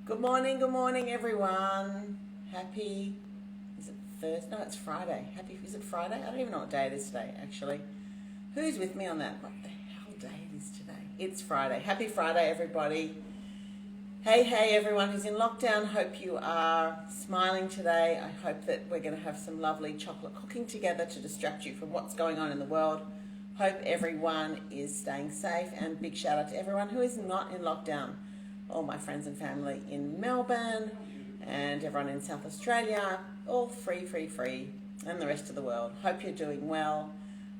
Good morning everyone. Happy, is it Thursday? No, it's Friday. Is it Friday? I don't even know what day it is today, actually. Who's with me on that? What the hell day it is today? It's Friday. Happy Friday, everybody. Hey, everyone who's in lockdown. Hope you are smiling today. I hope that we're going to have some lovely chocolate cooking together to distract you from what's going on in the world. Hope everyone is staying safe, and big shout out to everyone who is not in lockdown. All my friends and family in Melbourne and everyone in South Australia, all free, and the rest of the world. Hope you're doing well.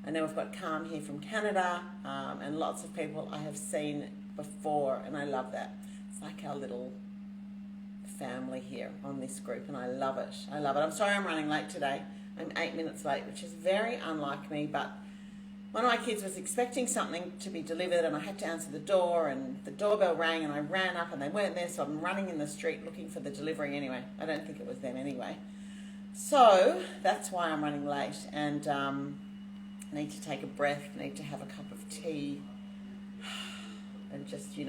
I know we've got Calm here from Canada, and lots of people I have seen before, and I love that. It's like our little family here on this group, and I love it. I'm sorry I'm running late today. I'm 8 minutes late, which is very unlike me, but one of my kids was expecting something to be delivered, and I had to answer the door, and the doorbell rang, and I ran up, and they weren't there, so I'm running in the street looking for the delivery anyway. I don't think it was them anyway. So that's why I'm running late, and I need to take a breath, need to have a cup of tea, and just, be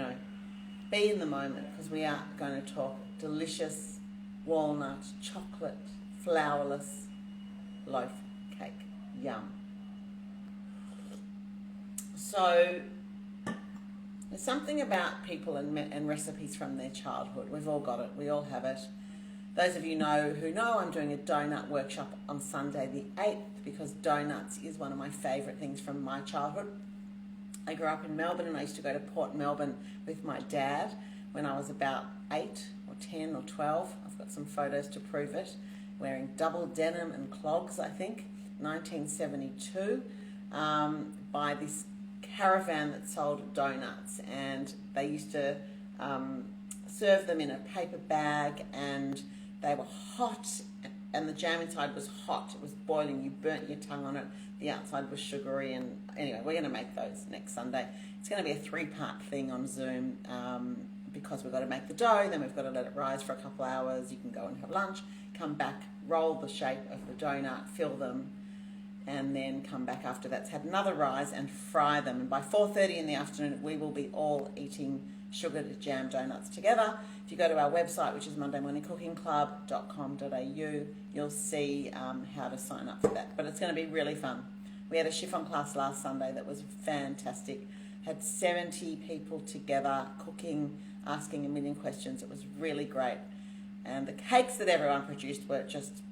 in the moment, because we are going to talk delicious walnut chocolate flourless loaf cake. Yum. So there's something about people and recipes from their childhood. We've all got it. We all have it. Those of you who know I'm doing a donut workshop on Sunday the 8th, because donuts is one of my favourite things from my childhood. I grew up in Melbourne, and I used to go to Port Melbourne with my dad when I was about 8 or 10 or 12. I've got some photos to prove it. Wearing double denim and clogs, I think, 1972, by this caravan that sold donuts, and they used to serve them in a paper bag, and they were hot, and the jam inside was hot. It was boiling. You burnt your tongue on it. The outside was sugary, and anyway, we're going to make those next Sunday. It's going to be a 3-part thing on Zoom, because we've got to make the dough, then we've got to let it rise for a couple of hours. You can go and have lunch, come back, roll the shape of the donut, fill them, and then come back after that's had another rise and fry them. And by 4:30 in the afternoon, we will be all eating sugared jam donuts together. If you go to our website, which is mondaymorningcookingclub.com.au, you'll see how to sign up for that. But it's going to be really fun. We had a chiffon class last Sunday that was fantastic. Had 70 people together cooking, asking a million questions. It was really great. And the cakes that everyone produced were just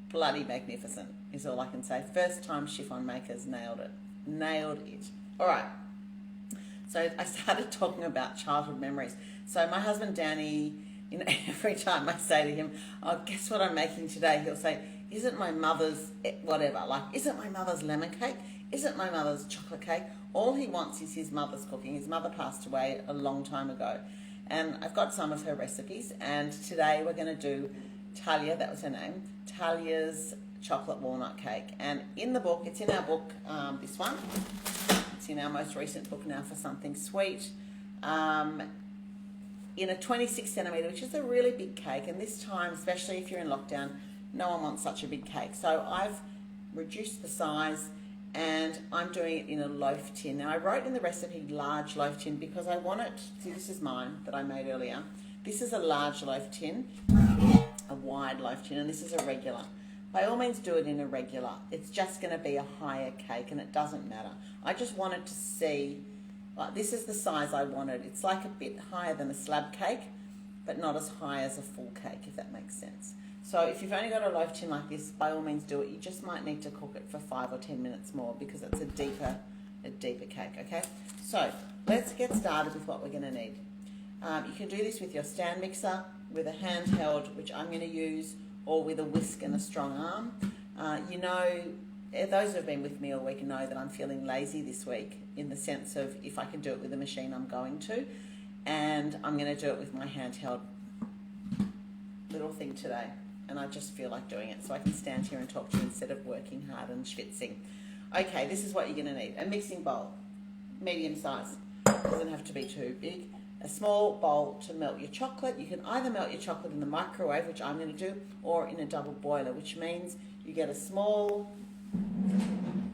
bloody magnificent, is all I can say. First time chiffon makers nailed it. All right. So I started talking about childhood memories. So my husband Danny, every time I say to him, "Oh, guess what I'm making today?" He'll say, "Isn't my mother's whatever? Like, isn't my mother's lemon cake? Isn't my mother's chocolate cake?" All he wants is his mother's cooking. His mother passed away a long time ago, and I've got some of her recipes. And today we're going to do Talia, that was her name, Talia's chocolate walnut cake. And in the book, it's in our book, this one. It's in our most recent book now for something sweet. In a 26 centimetre, which is a really big cake. And this time, especially if you're in lockdown, no one wants such a big cake. So I've reduced the size, and I'm doing it in a loaf tin. Now, I wrote in the recipe large loaf tin because I want it, see, this is mine that I made earlier. This is a large loaf tin, a wide loaf tin, and this is a regular. By all means, do it in a regular. It's just going to be a higher cake, and it doesn't matter. I just wanted to see, like, this is the size I wanted. It's like a bit higher than a slab cake, but not as high as a full cake, if that makes sense. So if you've only got a loaf tin like this, by all means do it. You just might need to cook it for 5 or 10 minutes more, because it's a deeper cake, okay? So let's get started with what we're going to need. You can do this with your stand mixer, with a handheld, which I'm going to use, or with a whisk and a strong arm. Those who have been with me all week know that I'm feeling lazy this week, in the sense of if I can do it with a machine, I'm going to. And I'm going to do it with my handheld little thing today. And I just feel like doing it, so I can stand here and talk to you instead of working hard and schwitzing. Okay, this is what you're going to need. A mixing bowl, medium size. Doesn't have to be too big. A small bowl to melt your chocolate. You can either melt your chocolate in the microwave, which I'm going to do, or in a double boiler, which means you get a small... I'm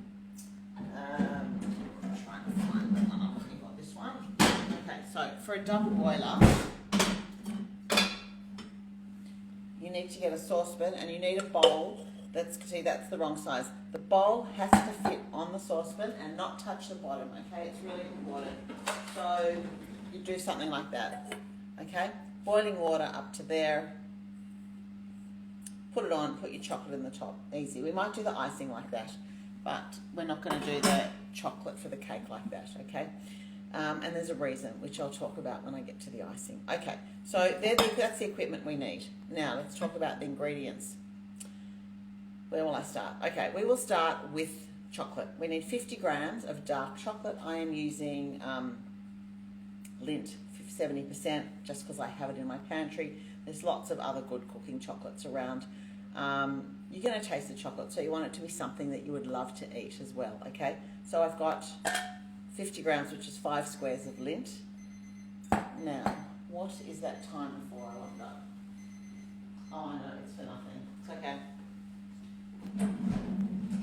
trying to find the one. I've got this one. Okay, so for a double boiler, need to get a saucepan and you need a bowl. See, that's the wrong size. The bowl has to fit on the saucepan and not touch the bottom, okay? It's really important. So you do something like that, okay? Boiling water up to there. Put it on, put your chocolate in the top. Easy. We might do the icing like that, but we're not going to do the chocolate for the cake like that, okay? And there's a reason, which I'll talk about when I get to the icing. Okay, so that's the equipment we need. Now, let's talk about the ingredients. Where will I start? Okay, we will start with chocolate. We need 50 grams of dark chocolate. I am using Lindt 70%, just because I have it in my pantry. There's lots of other good cooking chocolates around. You're going to taste the chocolate, so you want it to be something that you would love to eat as well, okay? So I've got 50 grams, which is 5 squares of Lindt. Now, what is that timer for, I wonder? Oh, I know, it's for nothing. It's okay.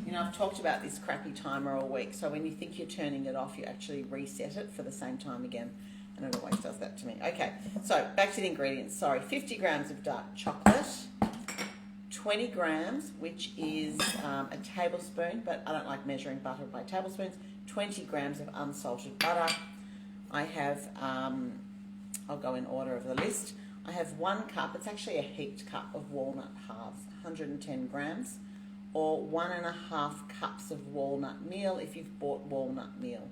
You know, I've talked about this crappy timer all week, so when you think you're turning it off, you actually reset it for the same time again, and it always does that to me. Okay, so back to the ingredients. Sorry, 50 grams of dark chocolate, 20 grams, which is a tablespoon, but I don't like measuring butter by tablespoons, 20 grams of unsalted butter. I have, I'll go in order of the list. I have 1 cup, it's actually a heaped cup of walnut halves, 110 grams, or 1.5 cups of walnut meal if you've bought walnut meal.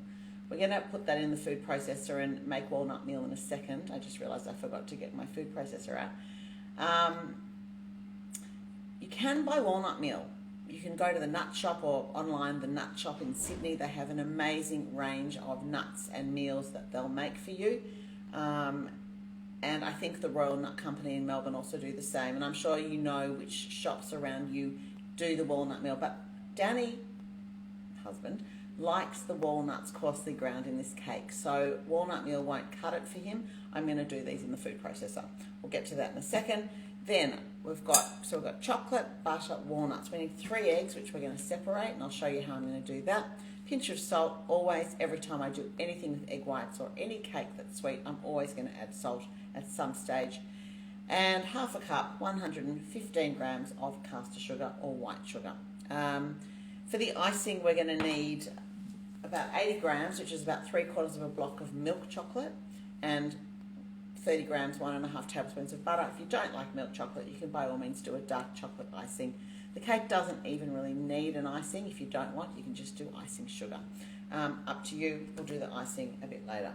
We're going to put that in the food processor and make walnut meal in a second. I just realised I forgot to get my food processor out. You can buy walnut meal. You can go to the nut shop or online, the nut shop in Sydney. They have an amazing range of nuts and meals that they'll make for you. And I think the Royal Nut Company in Melbourne also do the same. And I'm sure you know which shops around you do the walnut meal. But Danny, husband, likes the walnuts coarsely ground in this cake. So walnut meal won't cut it for him. I'm going to do these in the food processor. We'll get to that in a second. Then we've got chocolate, butter, walnuts. We need 3 eggs, which we're going to separate, and I'll show you how I'm going to do that. Pinch of salt, always, every time I do anything with egg whites or any cake that's sweet, I'm always going to add salt at some stage. And 1/2 cup, 115 grams of caster sugar or white sugar. For the icing, we're going to need about 80 grams, which is about 3/4 of a block of milk chocolate, and 30 grams, 1.5 tablespoons of butter. If you don't like milk chocolate, you can by all means do a dark chocolate icing. The cake doesn't even really need an icing. If you don't want, you can just do icing sugar. Up to you. We'll do the icing a bit later.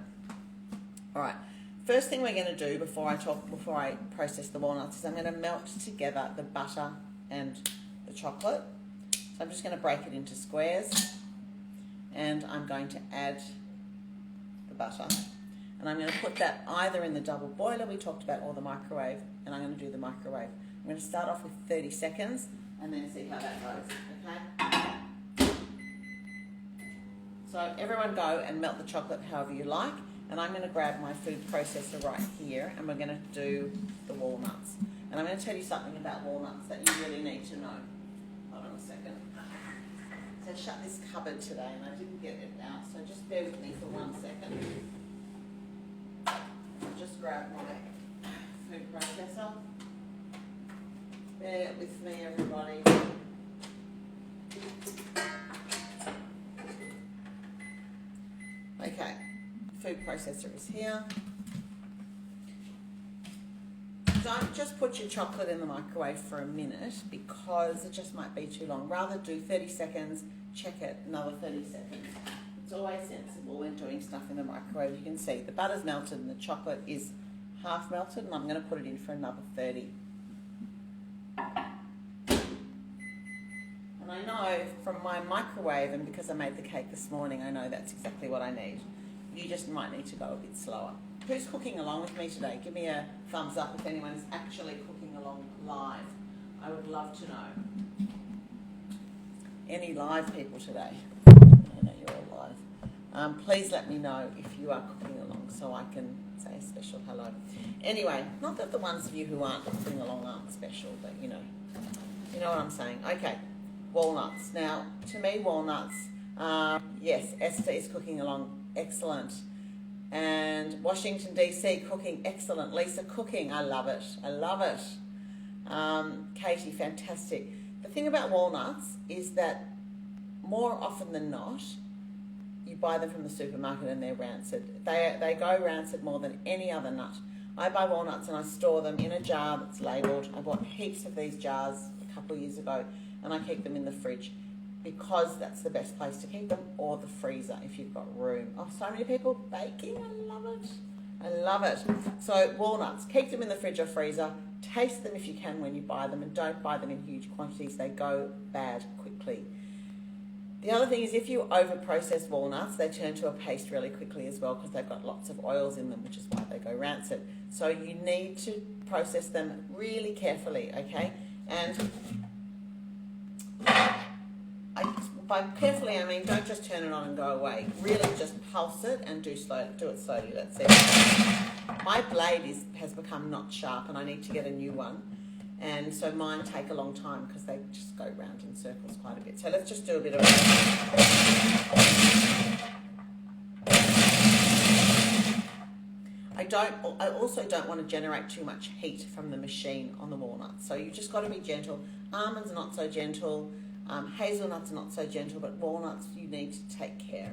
All right. First thing we're going to do before I process the walnuts is I'm going to melt together the butter and the chocolate. So I'm just going to break it into squares, and I'm going to add the butter. And I'm going to put that either in the double boiler we talked about or the microwave, and I'm going to do the microwave. I'm going to start off with 30 seconds and then see how that goes, okay? So everyone go and melt the chocolate however you like, and I'm going to grab my food processor right here, and we're going to do the walnuts. And I'm going to tell you something about walnuts that you really need to know. Hold on a second. So I shut this cupboard today and I didn't get it out, so just bear with me for 1 second. I'll just grab my food processor. Bear with me, everybody. Okay, food processor is here. Don't just put your chocolate in the microwave for a minute because it just might be too long. Rather do 30 seconds, check it, another 30 seconds. It's always sensible when doing stuff in the microwave. You can see the butter's melted and the chocolate is half melted, and I'm going to put it in for another 30. And I know from my microwave, and because I made the cake this morning, I know that's exactly what I need. You just might need to go a bit slower. Who's cooking along with me today? Give me a thumbs up if anyone's actually cooking along live. I would love to know. Any live people today? I know you're all live. Please let me know if you are cooking along so I can say a special hello. Anyway, not that the ones of you who aren't cooking along aren't special, but you know what I'm saying. Okay, walnuts. Now, to me, walnuts, yes, Esther is cooking along, excellent. And Washington, D.C. cooking, excellent. Lisa cooking, I love it. I love it. Katie, fantastic. The thing about walnuts is that more often than not, you buy them from the supermarket and they're rancid. They go rancid more than any other nut. I buy walnuts and I store them in a jar that's labelled. I bought heaps of these jars a couple of years ago and I keep them in the fridge because that's the best place to keep them, or the freezer if you've got room. Oh, so many people baking. I love it. I love it. So walnuts, keep them in the fridge or freezer. Taste them if you can when you buy them, and don't buy them in huge quantities. They go bad quickly. The other thing is if you over-process walnuts, they turn to a paste really quickly as well because they've got lots of oils in them, which is why they go rancid. So you need to process them really carefully, okay? And by carefully, I mean don't just turn it on and go away. Really just pulse it and do it slowly. Let's see. My blade has become not sharp and I need to get a new one. And so mine take a long time because they just go round in circles quite a bit. So let's just do a bit of I also don't want to generate too much heat from the machine on the walnuts. So you've just got to be gentle. Almonds are not so gentle. Hazelnuts are not so gentle, but walnuts you need to take care.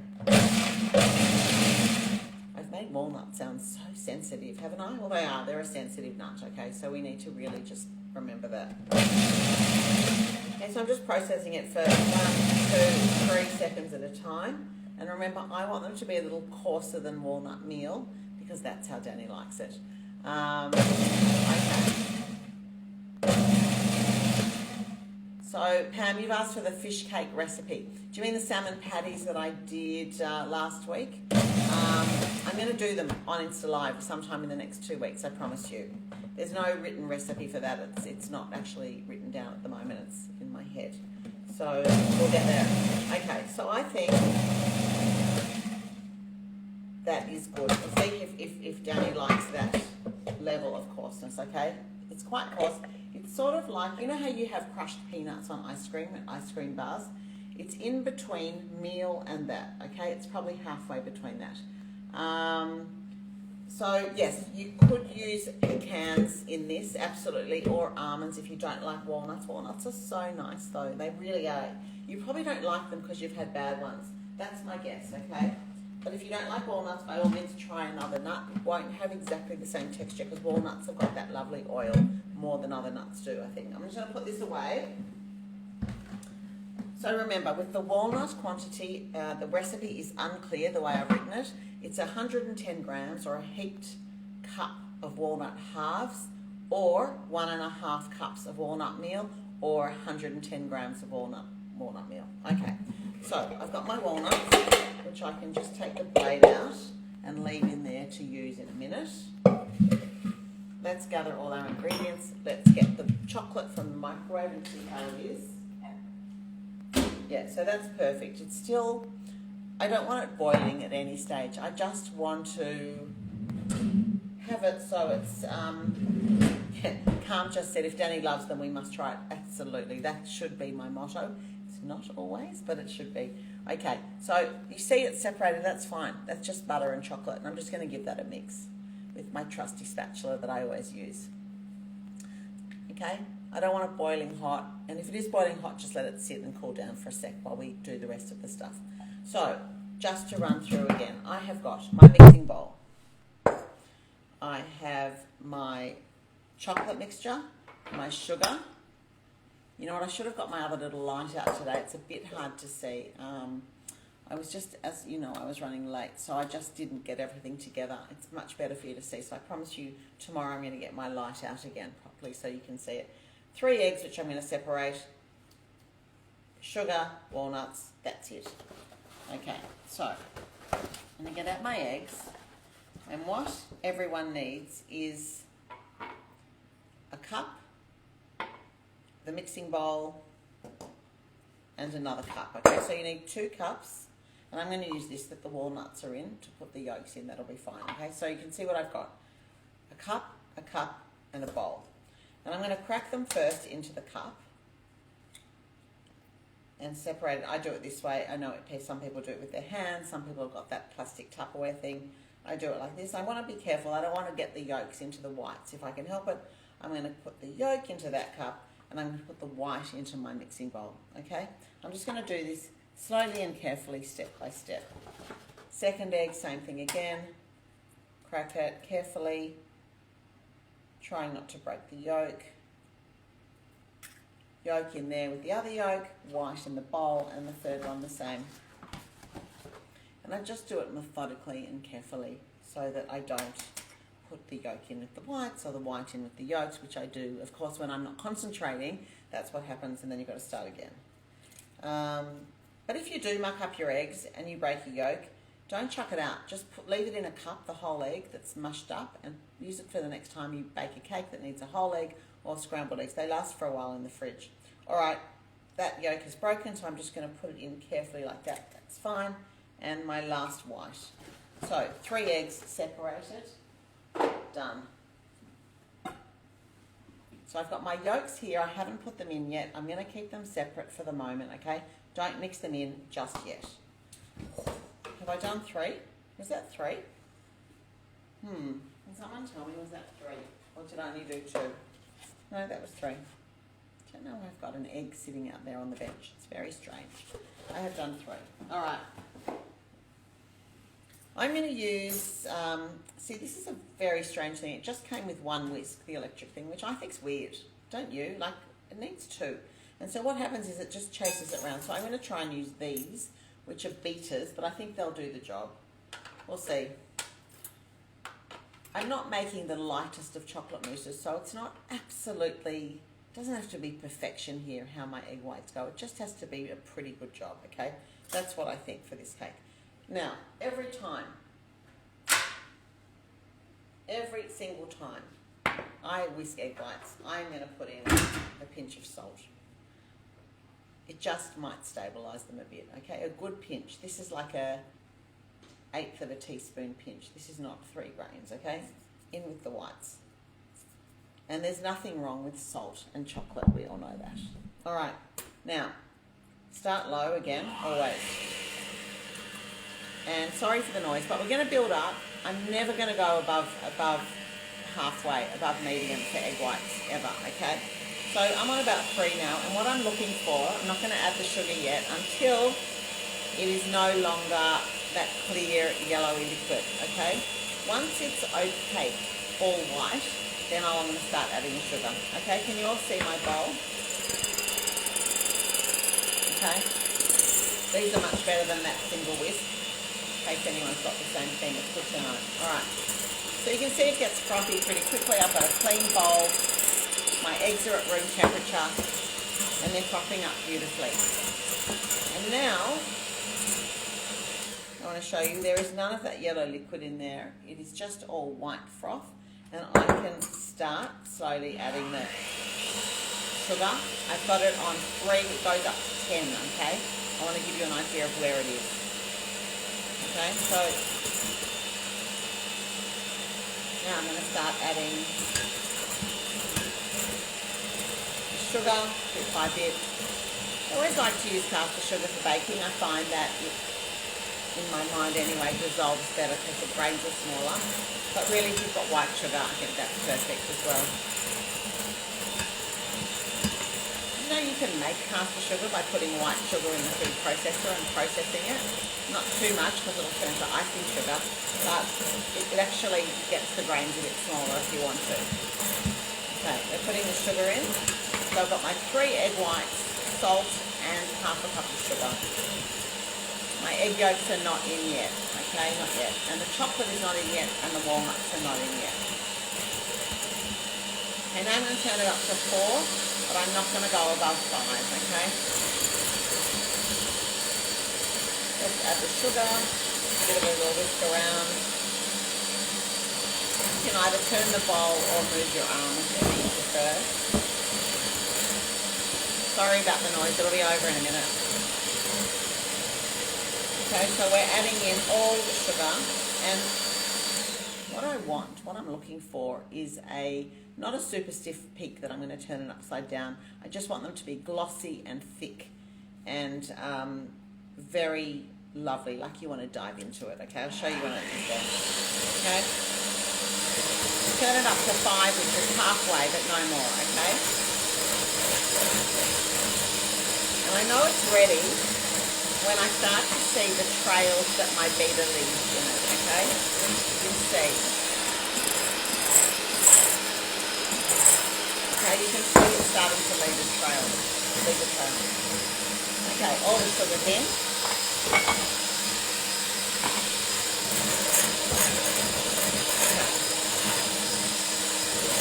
I've made walnuts sound so sensitive, haven't I? Well, they are. They're a sensitive nut, okay? So we need to really just remember that. Okay, so I'm just processing it for 1, 2, 3 seconds at a time. And remember, I want them to be a little coarser than walnut meal because that's how Danny likes it. Okay. So, Pam, you've asked for the fish cake recipe. Do you mean the salmon patties that I did last week? I'm going to do them on Insta Live sometime in the next 2 weeks, I promise you. There's no written recipe for that. It's not actually written down at the moment. It's in my head. So, we'll get there. Okay, so I think that is good. We'll see if Danny likes that level of coarseness, okay? It's quite coarse. It's sort of like, you know how you have crushed peanuts on ice cream bars? It's in between meal and that, okay? It's probably halfway between that. So, yes, you could use pecans in this, absolutely, or almonds if you don't like walnuts. Walnuts are so nice, though. They really are. You probably don't like them because you've had bad ones. That's my guess, okay? But if you don't like walnuts, by all means, try another nut. It won't have exactly the same texture because walnuts have got that lovely oil more than other nuts do, I think. I'm just going to put this away. So remember, with the walnut quantity, the recipe is unclear the way I've written it. It's 110 grams or a heaped cup of walnut halves, or 1.5 cups of walnut meal, or 110 grams of walnut meal. Okay, so I've got my walnuts, which I can just take the blade out and leave in there to use in a minute. Let's gather all our ingredients. Let's get the chocolate from the microwave and see how it is. Yeah, so that's perfect. It's still, I don't want it boiling at any stage. I just want to have it so it's, Calm just said, if Danny loves them, we must try it. Absolutely, that should be my motto. It's not always, but it should be. Okay, so you see it's separated, that's fine. That's just butter and chocolate, and I'm just going to give that a mix with my trusty spatula that I always use. Okay, I don't want it boiling hot, and if it is boiling hot, just let it sit and cool down for a sec while we do the rest of the stuff. So, just to run through again, I have got my mixing bowl. I have my chocolate mixture, my sugar. You know what, I should have got my other little light out today. It's a bit hard to see. I was just, as you know, I was running late, so I just didn't get everything together. It's much better for you to see, so I promise you tomorrow I'm going to get my light out again properly so you can see it. 3 eggs, which I'm going to separate. Sugar, walnuts, that's it. Okay, so I'm going to get out my eggs, and what everyone needs is a cup, the mixing bowl, and another cup. Okay, so you need 2 cups, and I'm going to use this that the walnuts are in to put the yolks in. That'll be fine. Okay, so you can see what I've got: a cup, and a bowl. And I'm going to crack them first into the cup and separate it. I do it this way. I know some people do it with their hands. Some people have got that plastic Tupperware thing. I do it like this. I want to be careful. I don't want to get the yolks into the whites. If I can help it, I'm going to put the yolk into that cup and I'm going to put the white into my mixing bowl, okay? I'm just going to do this slowly and carefully, step by step. Second egg, same thing again. Crack it carefully, trying not to break the yolk. Yolk in there with the other yolk, white in the bowl, and the third one the same. And I just do it methodically and carefully so that I don't put the yolk in with the whites or the white in with the yolks, which I do, of course, when I'm not concentrating. That's what happens, and then you've got to start again. But if you do muck up your eggs and you break your yolk, don't chuck it out. Just leave it in a cup, the whole egg that's mushed up, and use it for the next time you bake a cake that needs a whole egg or scrambled eggs. They last for a while in the fridge. All right, that yolk is broken, so I'm just going to put it in carefully like that. That's fine. And my last white. So 3 eggs separated. Done. So I've got my yolks here. I haven't put them in yet. I'm going to keep them separate for the moment, okay? Don't mix them in just yet. Have I done 3? Was that 3? Can someone tell me, was that 3? Or did I only do 2? No, that was 3. I don't know why I've got an egg sitting out there on the bench. It's very strange. I have done 3. All right. I'm going to use, see, this is a very strange thing. It just came with 1 whisk, the electric thing, which I think's weird. Don't you? Like, it needs 2. And so what happens is it just chases it around. So I'm going to try and use these, which are beaters, but I think they'll do the job. We'll see. I'm not making the lightest of chocolate mousses, so it's not absolutely, doesn't have to be perfection here, how my egg whites go. It just has to be a pretty good job, okay? That's what I think for this cake. Now, every single time I whisk egg whites, I'm going to put in a pinch of salt. It just might stabilise them a bit, okay? A good pinch. This is like a 1/8 of a teaspoon pinch. This is not 3 grains, okay? In with the whites. And there's nothing wrong with salt and chocolate. We all know that. All right. Now, start low again, always. And sorry for the noise, but we're going to build up. I'm never going to go above halfway, above medium for egg whites, ever, okay? So I'm on about 3 now, and what I'm looking for, I'm not going to add the sugar yet until it is no longer that clear yellowy liquid, okay? Once it's opaque, all white, then I'm going to start adding the sugar, okay? Can you all see my bowl? Okay? These are much better than that single whisk. In case anyone's got the same thing, it's good to know. Alright, so you can see it gets frothy pretty quickly. I've got a clean bowl, my eggs are at room temperature, and they're frothing up beautifully. And now, I want to show you, there is none of that yellow liquid in there. It is just all white froth, and I can start slowly adding the sugar. I've got it on 3, it goes up to 10, okay? I want to give you an idea of where it is. Okay, so now I'm going to start adding sugar bit by bit. I always like to use caster sugar for baking. I find that it, in my mind anyway, dissolves better because the grains are smaller. But really, if you've got white sugar, I think that's perfect as well. You know, you can make caster sugar by putting white sugar in the food processor and processing it. Not too much because it'll turn to icing sugar, but it actually gets the grains a bit smaller if you want to. Okay, we're putting the sugar in. So I've got my 3 egg whites, salt, and half a cup of sugar. My egg yolks are not in yet, okay, not yet. And the chocolate is not in yet, and the walnuts are not in yet. Okay, now I'm going to turn it up to 4, but I'm not going to go above 5, okay? Let's add the sugar, a bit of a little whisk around. You can either turn the bowl or move your arm, whichever you prefer. Sorry about the noise, it'll be over in a minute. Okay, so we're adding in all the sugar, and what I'm looking for is not a super stiff peak that I'm going to turn it upside down. I just want them to be glossy and thick and very lovely, like you want to dive into it, okay? I'll show you when it's done, okay? Turn it up to 5, which is halfway, but no more, okay? And I know it's ready when I start to see the trails that my beater leaves in it, okay? You can see. Okay, you can see it starting to leave the trail. Okay, all the sugar's in.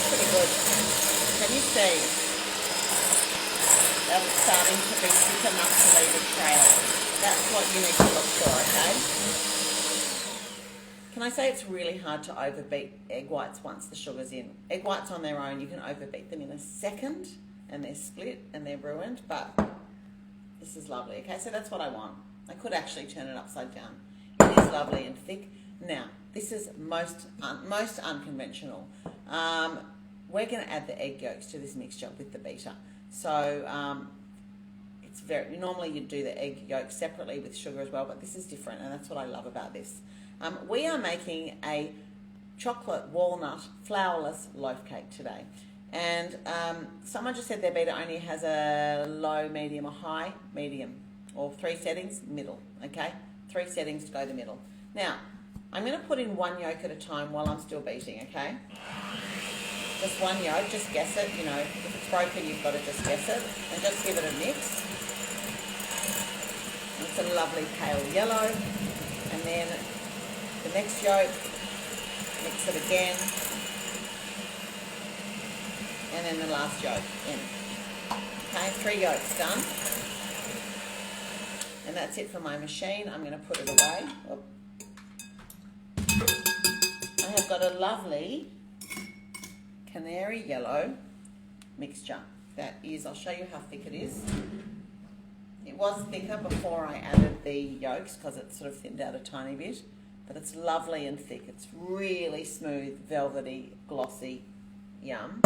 Pretty good. Can you see that it's starting to be thick enough to leave a trail? That's what you need to look for, okay? Can I say it's really hard to overbeat egg whites once the sugar's in? Egg whites on their own, you can overbeat them in a second and they're split and they're ruined, but this is lovely, okay? So that's what I want. I could actually turn it upside down. It is lovely and thick. Now, this is most unconventional. We're going to add the egg yolks to this mixture with the beater. So it's normally you'd do the egg yolks separately with sugar as well, but this is different, and that's what I love about this. We are making a chocolate walnut flourless loaf cake today. And someone just said their beater only has a low, medium or high, medium, or 3 settings, middle, okay? 3 settings to go the middle. Now, I'm going to put in 1 yolk at a time while I'm still beating, okay? Just 1 yolk, just guess it, you know, if it's broken you've got to just guess it, and just give it a mix. And it's a lovely pale yellow, and then the next yolk, mix it again, and then the last yolk in. Okay, 3 yolks done. And that's it for my machine. I'm going to put it away. Oh. I have got a lovely canary yellow mixture. That is, I'll show you how thick it is. It was thicker before I added the yolks because it sort of thinned out a tiny bit. But it's lovely and thick. It's really smooth, velvety, glossy, yum.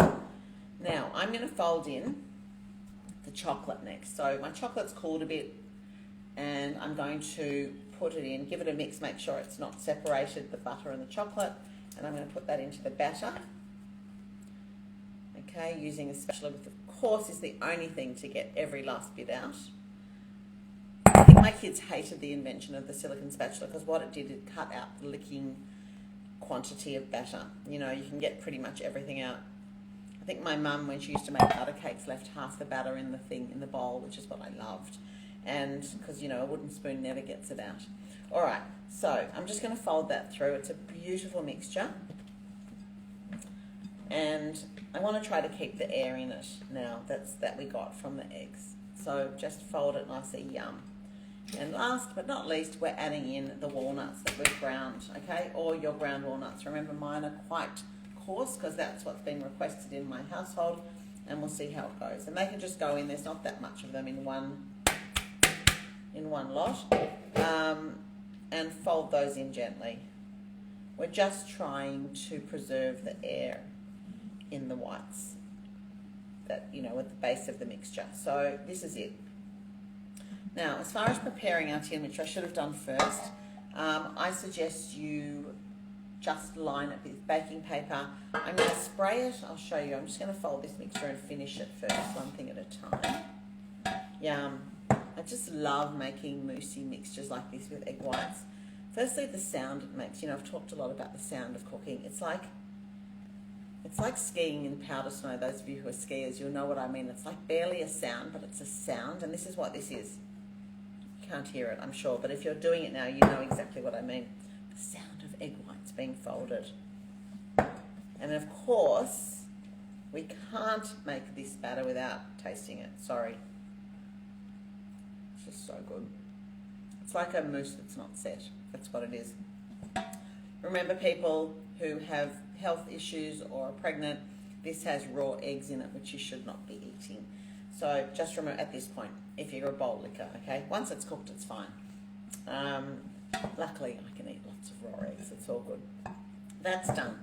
Now, I'm going to fold in the chocolate next. So my chocolate's cooled a bit, and I'm going to put it in, give it a mix, make sure it's not separated, the butter and the chocolate, and I'm going to put that into the batter. Okay, using a spatula, which of course is the only thing to get every last bit out. I think my kids hated the invention of the silicone spatula because what it did, it cut out the licking quantity of batter. You know, you can get pretty much everything out. I think my mum, when she used to make butter cakes, left half the batter in the bowl, which is what I loved. And because, you know, a wooden spoon never gets it out. All right, so I'm just going to fold that through. It's a beautiful mixture. And I want to try to keep the air in it now that we got from the eggs. So just fold it nicely, yum. And last but not least, we're adding in the walnuts that we've ground, okay? Or your ground walnuts. Remember, mine are quite coarse because that's what's been requested in my household, and we'll see how it goes. And they can just go in, there's not that much of them in one lot, and fold those in gently. We're just trying to preserve the air in the whites that, you know, at the base of the mixture. So this is it. Now, as far as preparing our tin, which I should have done first, I suggest you just line it with baking paper. I'm going to spray it. I'll show you. I'm just going to fold this mixture and finish it first, one thing at a time. Yum. I just love making moussey mixtures like this with egg whites. Firstly, the sound it makes. You know, I've talked a lot about the sound of cooking. It's like skiing in powder snow. Those of you who are skiers, you'll know what I mean. It's like barely a sound, but it's a sound, and this is what this is. You can't hear it, I'm sure, but if you're doing it now, you know exactly what I mean. The sound of egg whites being folded. And of course, we can't make this batter without tasting it. Sorry. It's just so good. It's like a mousse that's not set. That's what it is. Remember, people who have health issues or are pregnant, this has raw eggs in it, which you should not be eating. So just remember at this point, if you're a bowl licker, okay? Once it's cooked, it's fine. Luckily, I can eat lots of raw eggs. It's all good. That's done.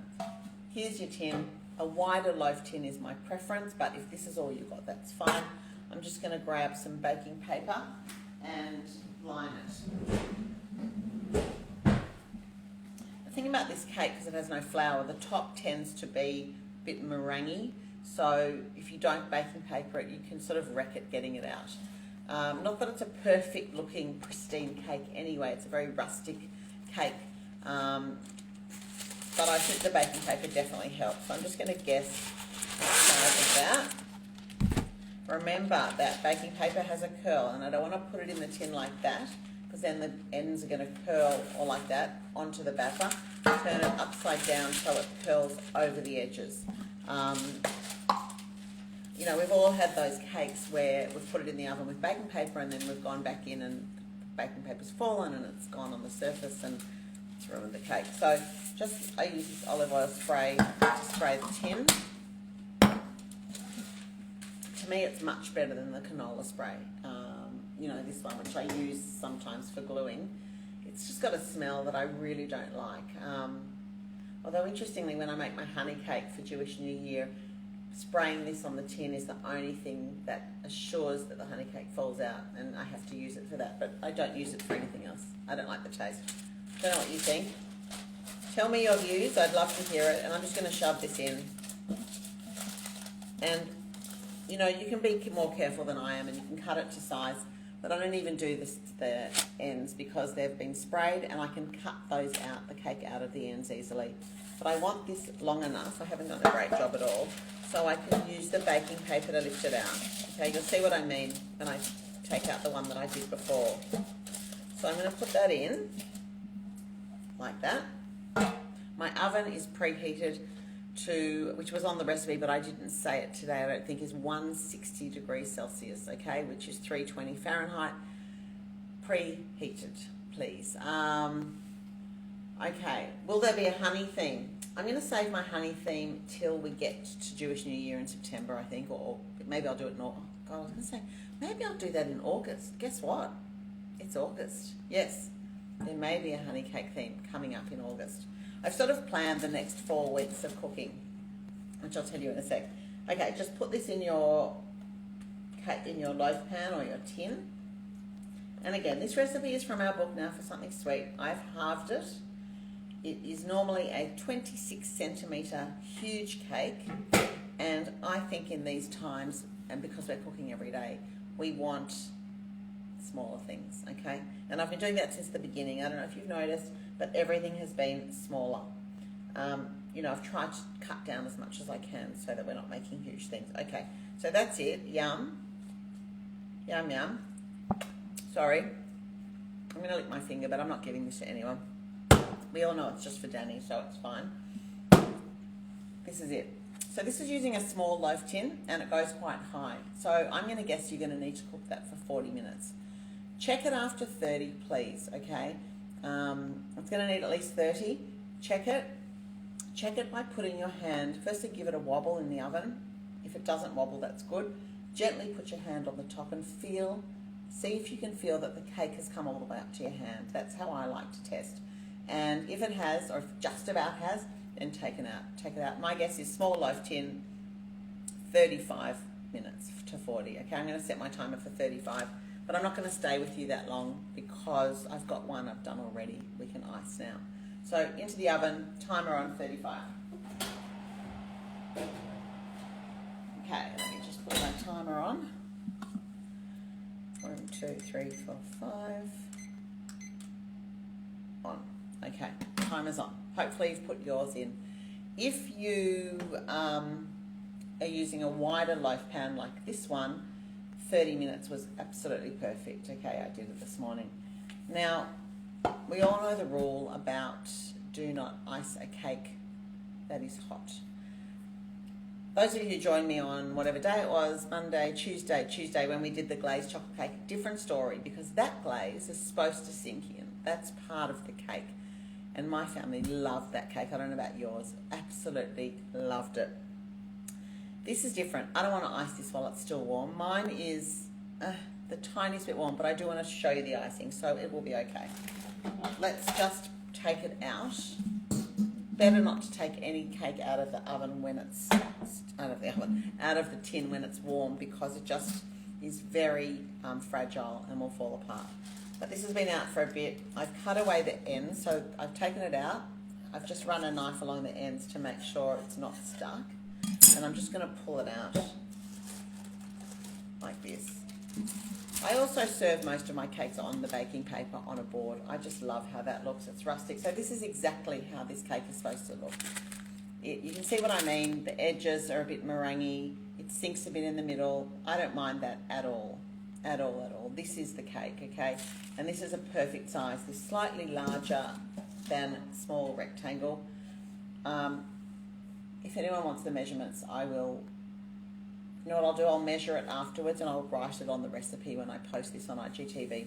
Here's your tin. A wider loaf tin is my preference, but if this is all you got, that's fine. I'm just going to grab some baking paper and line it. about this cake, because it has no flour, the top tends to be a bit meringue. So if you don't baking paper it, you can sort of wreck it getting it out. Not that it's a perfect looking, pristine cake anyway. It's a very rustic cake. But I think the baking paper definitely helps. So I'm just going to guess the size of that. Remember that baking paper has a curl, and I don't want to put it in the tin like that, because then the ends are going to curl or like that onto the batter. Turn it upside down so it curls over the edges. You know, we've all had those cakes where we've put it in the oven with baking paper and then we've gone back in and the baking paper's fallen and it's gone on the surface and it's ruined the cake. So I use this olive oil spray to spray the tin. To me it's much better than the canola spray. You know, this one, which I use sometimes for gluing. It's just got a smell that I really don't like. Although interestingly, when I make my honey cake for Jewish New Year, spraying this on the tin is the only thing that assures that the honey cake falls out, and I have to use it for that, but I don't use it for anything else. I don't like the taste. Don't know what you think. Tell me your views. I'd love to hear it, and I'm just going to shove this in. And, you know, you can be more careful than I am, and you can cut it to size, but I don't even do the ends because they've been sprayed, and I can cut those out, the cake out of the ends easily. But I want this long enough, I haven't done a great job at all, so I can use the baking paper to lift it out. Okay, you'll see what I mean when I take out the one that I did before. So I'm going to put that in, like that. My oven is preheated to, which was on the recipe, but I didn't say it today, I don't think, is 160 degrees Celsius, okay, which is 320 Fahrenheit, preheated, please. Okay, will there be a honey theme? I'm going to save my honey theme till we get to Jewish New Year in September, I think, or maybe I'll do it in August. God, I was going to say, maybe I'll do that in August. Guess what? It's August. Yes, there may be a honey cake theme coming up in August. I've sort of planned the next 4 weeks of cooking, which I'll tell you in a sec. Okay, just put this in your loaf pan or your tin. And again, this recipe is from our book Now for Something Sweet. I've halved it. It is normally a 26 centimetre huge cake, and I think in these times, and because we're cooking every day, we want smaller things, okay? And I've been doing that since the beginning. I don't know if you've noticed, but everything has been smaller. You know, I've tried to cut down as much as I can so that we're not making huge things. Okay, so that's it. Yum. Yum, yum. Sorry. I'm going to lick my finger, but I'm not giving this to anyone. We all know it's just for Danny, so it's fine. This is it. So this is using a small loaf tin, and it goes quite high. So I'm going to guess you're going to need to cook that for 40 minutes. Check it after 30, please, okay? It's going to need at least 30. Check it. Check it by putting your hand, firstly give it a wobble in the oven. If it doesn't wobble, that's good. Gently put your hand on the top and see if you can feel that the cake has come all the way up to your hand. That's how I like to test. And if it has, or if it just about has, then take it out. My guess is small loaf tin, 35 minutes to 40. Okay, I'm going to set my timer for 35, but I'm not going to stay with you that long because I've got one I've done already. We can ice now. So into the oven, timer on 35. Okay, let me just put my timer on. 1, 2, 3, 4, 5. On. Okay, timer's on. Hopefully you've put yours in. If you are using a wider loaf pan like this one, 30 minutes was absolutely perfect. Okay, I did it this morning. Now, we all know the rule about do not ice a cake that is hot. Those of you who joined me on whatever day it was, Monday, Tuesday, when we did the glazed chocolate cake, different story, because that glaze is supposed to sink in. That's part of the cake. And my family loved that cake. I don't know about yours. Absolutely loved it. This is different. I don't want to ice this while it's still warm. Mine is the tiniest bit warm, but I do want to show you the icing, so it will be okay. Let's just take it out. Better not to take any cake out of the oven when it's out of the tin when it's warm, because it just is very fragile and will fall apart. But this has been out for a bit. I've cut away the ends, so I've taken it out. I've just run a knife along the ends to make sure it's not stuck. And I'm just going to pull it out like this. I also serve most of my cakes on the baking paper on a board. I just love how that looks. It's rustic. So this is exactly how this cake is supposed to look. You can see what I mean. The edges are a bit meringue. It sinks a bit in the middle. I don't mind that at all. At all, at all. This is the cake, okay? And this is a perfect size. This is slightly larger than small rectangle. If anyone wants the measurements, I will, you know what I'll do? I'll measure it afterwards and I'll write it on the recipe when I post this on IGTV.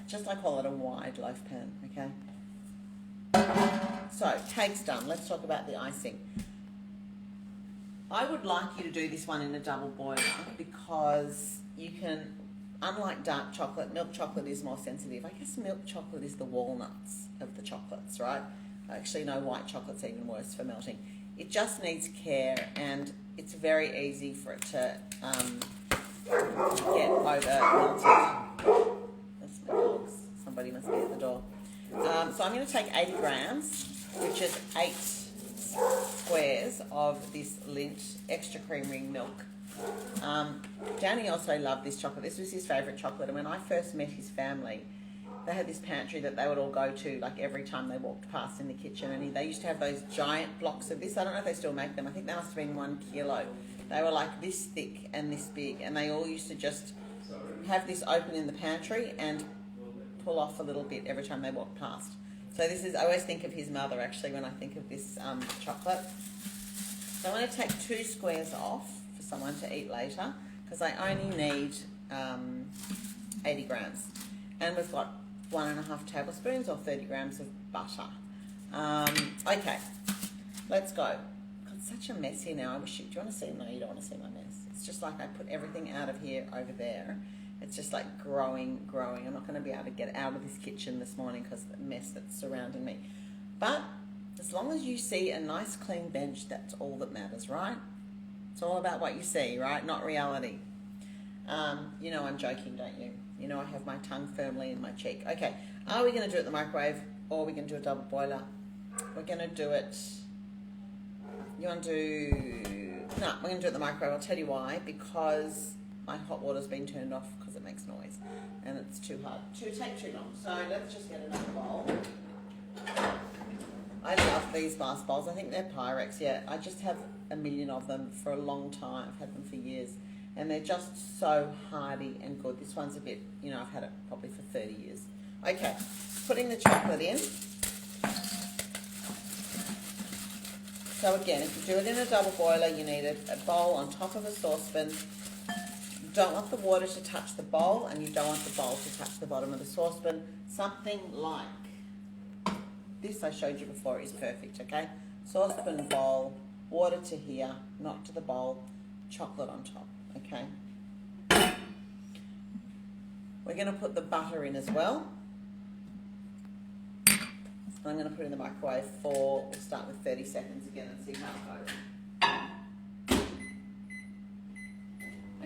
Just I call it a wide loaf pan, okay? So, cake's done. Let's talk about the icing. I would like you to do this one in a double boiler because you can, unlike dark chocolate, milk chocolate is more sensitive. I guess milk chocolate is the walnuts of the chocolates, right? Actually, no, white chocolate's even worse for melting. It just needs care, and it's very easy for it to get over melted. That's my dogs. Somebody must be at the door. So I'm going to take 80 grams, which is 8 squares of this Lindt extra creamery milk. Danny also loved this chocolate. This was his favourite chocolate, and when I first met his family, they had this pantry that they would all go to like every time they walked past in the kitchen, and they used to have those giant blocks of this. I don't know if they still make them. I think they must have been 1 kilo. They were like this thick and this big, and they all used to just have this open in the pantry and pull off a little bit every time they walked past. So this is, I always think of his mother actually when I think of this chocolate. So I'm going to take 2 squares off for someone to eat later because I only need 80 grams. And we've got 1.5 tablespoons or 30 grams of butter. Okay, let's go. God, it's such a mess here now. I wish you, do you want to see? No, you don't want to see my mess. It's just like I put everything out of here over there. It's just like growing. I'm not going to be able to get out of this kitchen this morning because of the mess that's surrounding me. But as long as you see a nice clean bench, that's all that matters, right? It's all about what you see, right? Not reality. You know I'm joking, don't you? You know I have my tongue firmly in my cheek. Okay, are we going to do it in the microwave or are we going to do a double boiler? We're going to do it... You want to do... No, we're going to do it in the microwave. I'll tell you why. Because my hot water's been turned off because it makes noise. And it's too hard. Take too long. So let's just get another bowl. I love these glass bowls. I think they're Pyrex, yeah. I just have a million of them for a long time. I've had them for years. And they're just so hardy and good. This one's a bit, you know, I've had it probably for 30 years. Okay, putting the chocolate in. So again, if you do it in a double boiler, you need a bowl on top of a saucepan. You don't want the water to touch the bowl, and you don't want the bowl to touch the bottom of the saucepan. Something like this I showed you before is perfect, okay? Saucepan, bowl, water to here, not to the bowl, chocolate on top. Okay, we're going to put the butter in as well. I'm going to put it in the microwave for, we'll start with 30 seconds again and see how it goes.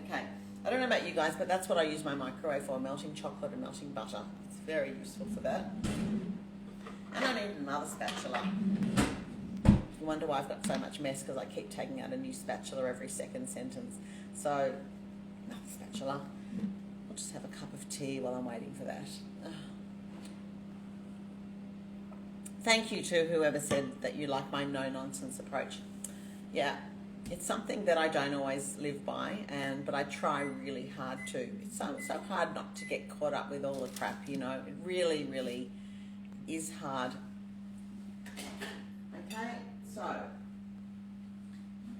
Okay, I don't know about you guys, but that's what I use my microwave for, melting chocolate and melting butter. It's very useful for that. And I need another spatula. You wonder why I've got so much mess because I keep taking out a new spatula every second sentence. So, another spatula. I'll just have a cup of tea while I'm waiting for that. Thank you to whoever said that you like my no-nonsense approach. Yeah, it's something that I don't always live by, but I try really hard to. It's so hard not to get caught up with all the crap, you know. It really, really is hard. Okay, so...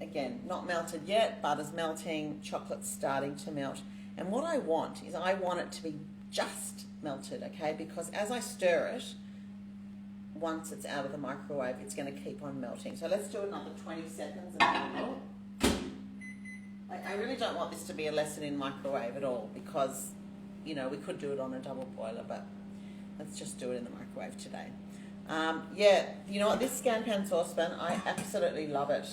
Again, not melted yet, butter's melting, chocolate's starting to melt. And what I want is I want it to be just melted, okay? Because as I stir it, once it's out of the microwave, it's going to keep on melting. So let's do another 20 seconds. I really don't want this to be a lesson in microwave at all because, you know, we could do it on a double boiler, but let's just do it in the microwave today. Yeah, you know what? This scan pan saucepan, I absolutely love it.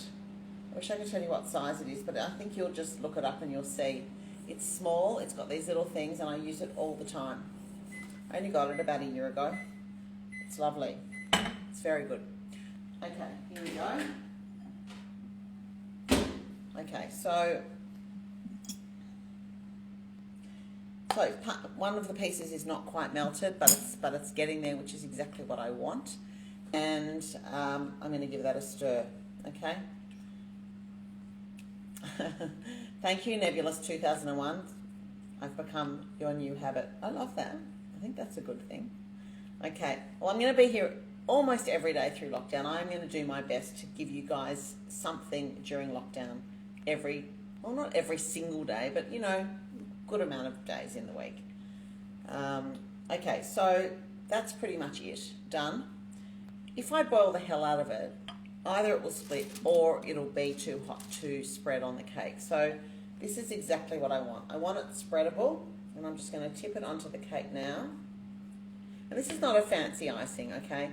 I wish I could tell you what size it is, but I think you'll just look it up and you'll see. It's small, it's got these little things, and I use it all the time. I only got it about a year ago. It's lovely. It's very good. Okay, here we go. Okay, so one of the pieces is not quite melted, but it's getting there, which is exactly what I want. And I'm going to give that a stir. Okay. Thank you, Nebulous 2001. I've become your new habit. I love that. I think that's a good thing. Okay. Well, I'm going to be here almost every day through lockdown. I'm going to do my best to give you guys something during lockdown not every single day, but you know, good amount of days in the week. Okay, so that's pretty much it. Done. If I boil the hell out of it, either it will split or it'll be too hot to spread on the cake. So this is exactly what I want. I want it spreadable, and I'm just going to tip it onto the cake now. And this is not a fancy icing, okay?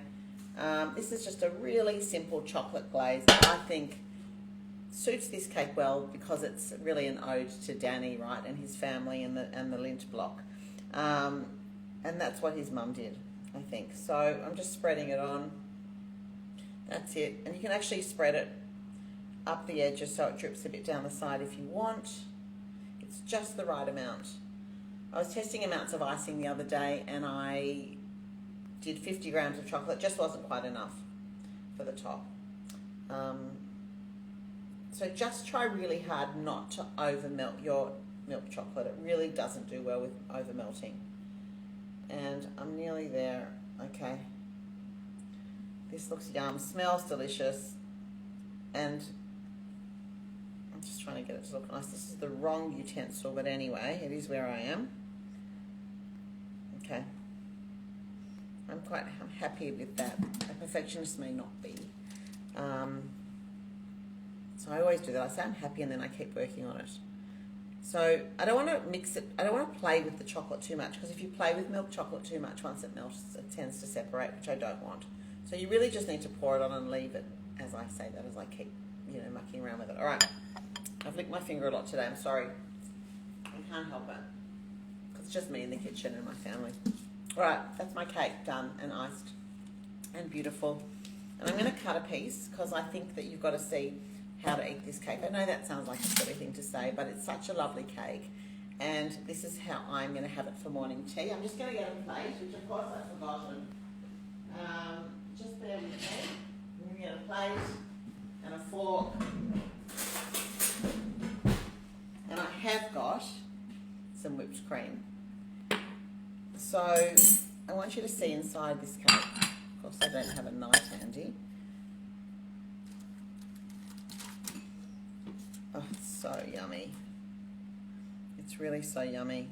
This is just a really simple chocolate glaze that I think suits this cake well because it's really an ode to Danny, right, and his family and the lint block. And that's what his mum did, I think. So I'm just spreading it on. That's it. And you can actually spread it up the edges so it drips a bit down the side if you want. It's just the right amount. I was testing amounts of icing the other day and I did 50 grams of chocolate. Just wasn't quite enough for the top. So just try really hard not to over melt your milk chocolate. It really doesn't do well with over melting. And I'm nearly there. Okay. This looks yum, smells delicious, and I'm just trying to get it to look nice. This is the wrong utensil, but anyway, it is where I am. Okay. I'm quite happy with that. A perfectionist may not be. So I always do that. I say I'm happy and then I keep working on it. So I don't want to mix it. I don't want to play with the chocolate too much, because if you play with milk chocolate too much, once it melts, it tends to separate, which I don't want. So you really just need to pour it on and leave it, as I say that, as I keep, you know, mucking around with it. All right. I've licked my finger a lot today. I'm sorry. I can't help it. It's just me in the kitchen and my family. All right. That's my cake done and iced and beautiful. And I'm going to cut a piece because I think that you've got to see how to eat this cake. I know that sounds like a silly thing to say, but it's such a lovely cake. And this is how I'm going to have it for morning tea. I'm just going to get a plate, which of course I've forgotten. Just bear with me. I'm going to get a plate and a fork. And I have got some whipped cream. So I want you to see inside this cake. Of course I don't have a knife handy. Oh, it's so yummy. It's really so yummy.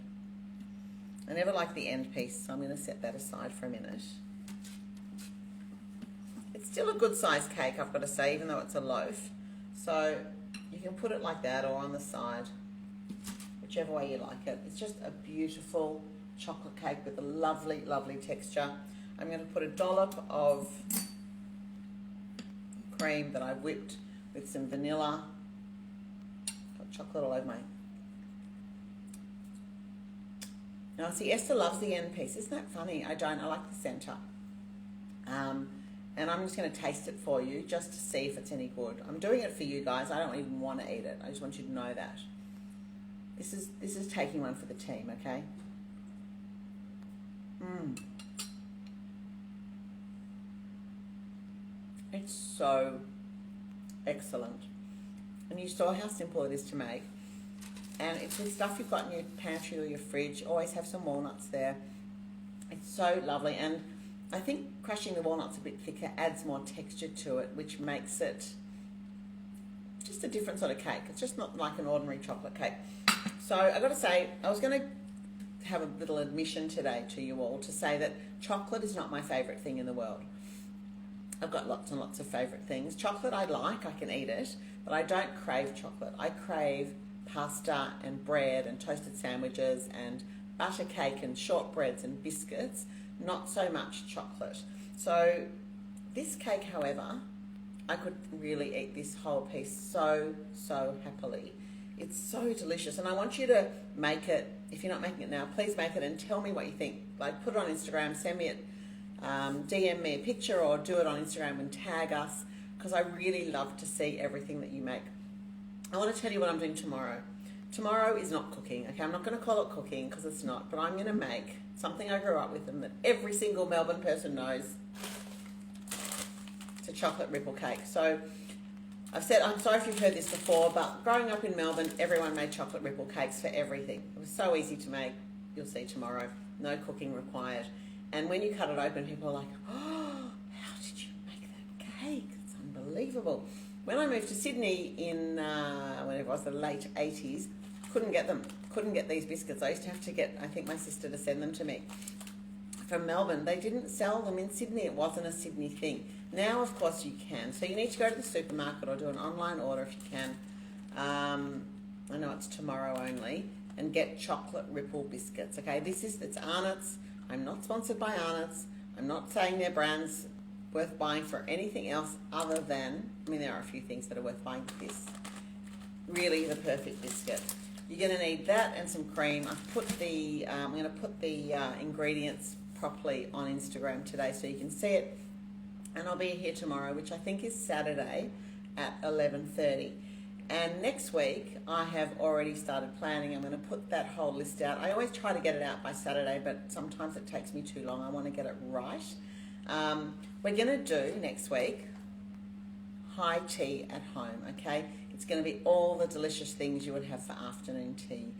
I never like the end piece, so I'm going to set that aside for a minute. It's still a good sized cake, I've got to say, even though it's a loaf. So you can put it like that or on the side, whichever way you like it. It's just a beautiful chocolate cake with a lovely, lovely texture. I'm going to put a dollop of cream that I've whipped with some vanilla. Got chocolate all over my... Now, see, Esther loves the end piece. Isn't that funny? I don't. I like the centre. And I'm just going to taste it for you just to see if it's any good. I'm doing it for you guys. I don't even want to eat it. I just want you to know that. This is taking one for the team, okay? It's so excellent. And you saw how simple it is to make. And it's with stuff you've got in your pantry or your fridge. Always have some walnuts there. It's so lovely. And I think crushing the walnuts a bit thicker adds more texture to it, which makes it just a different sort of cake. It's just not like an ordinary chocolate cake. So I got to say, I was going to have a little admission today to you all to say that chocolate is not my favourite thing in the world. I've got lots and lots of favourite things. Chocolate I like, I can eat it, but I don't crave chocolate. I crave pasta and bread and toasted sandwiches and butter cake and shortbreads and biscuits, not so much chocolate. So this cake, however, I could really eat this whole piece so happily. It's so delicious, and I want you to make it. If you're not making it now, please make it and tell me what you think. Like, put it on Instagram, send me it DM me a picture or do it on Instagram and tag us, because I really love to see everything that you make. I want to tell you what I'm doing tomorrow. Tomorrow is not cooking, okay? I'm not going to call it cooking because it's not, but I'm going to make something I grew up with and that every single Melbourne person knows. It's a chocolate ripple cake. So I've said, I'm sorry if you've heard this before, but growing up in Melbourne, everyone made chocolate ripple cakes for everything. It was so easy to make. You'll see tomorrow. No cooking required. And when you cut it open, people are like, oh, how did you make that cake? It's unbelievable. When I moved to Sydney in, whenever it was, the late 80s, couldn't get them. Couldn't get these biscuits. I used to have to get, I think, my sister to send them to me from Melbourne. They didn't sell them in Sydney. It wasn't a Sydney thing. Now, of course, you can. So you need to go to the supermarket or do an online order if you can. I know it's tomorrow only. And get chocolate ripple biscuits. Okay, it's Arnott's. I'm not sponsored by Arnott's. I'm not saying their brand's worth buying for anything else other than, I mean, there are a few things that are worth buying for this. Really the perfect biscuit. You're going to need that and some cream. I'm going to put the ingredients properly on Instagram today so you can see it. And I'll be here tomorrow, which I think is Saturday at 11:30. And next week, I have already started planning. I'm going to put that whole list out. I always try to get it out by Saturday, but sometimes it takes me too long. I want to get it right. We're going to do next week high tea at home, okay? It's going to be all the delicious things you would have for afternoon tea.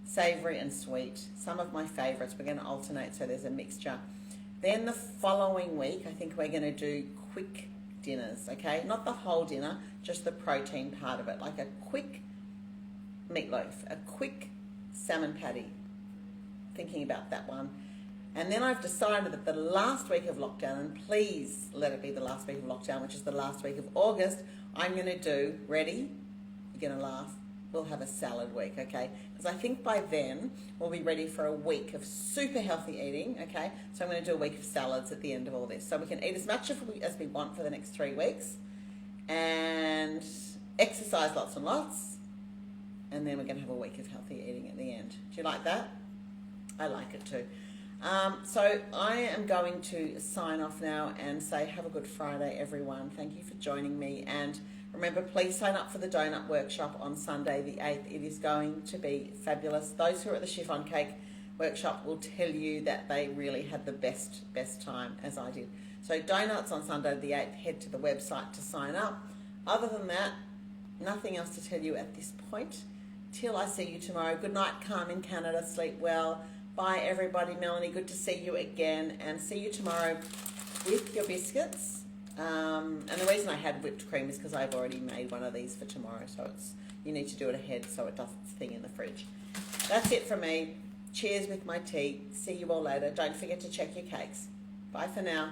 Savoury and sweet. Some of my favourites. We're going to alternate so there's a mixture. Then the following week, I think we're going to do quick dinners, okay? Not the whole dinner, just the protein part of it, like a quick meatloaf, a quick salmon patty. Thinking about that one. And then I've decided that the last week of lockdown, and please let it be the last week of lockdown, which is the last week of August, I'm going to do, ready? You're going to laugh. We'll have a salad week, okay? Because I think by then we'll be ready for a week of super healthy eating, okay? So I'm going to do a week of salads at the end of all this. So we can eat as much as we want for the next 3 weeks and exercise lots and lots. And then we're going to have a week of healthy eating at the end. Do you like that? I like it too. So I am going to sign off now and say have a good Friday, everyone. Thank you for joining me. And remember, please sign up for the donut workshop on Sunday the 8th. It is going to be fabulous. Those who are at the chiffon cake workshop will tell you that they really had the best time, as I did. So donuts on Sunday the 8th. Head to the website to sign up. Other than that, nothing else to tell you at this point. Till I see you tomorrow. Good night, Carmen, Canada. Sleep well. Bye, everybody. Melanie, good to see you again. And see you tomorrow with your biscuits. And the reason I had whipped cream is because I've already made one of these for tomorrow. So you need to do it ahead so it does its thing in the fridge. That's it from me. Cheers with my tea. See you all later. Don't forget to check your cakes. Bye for now.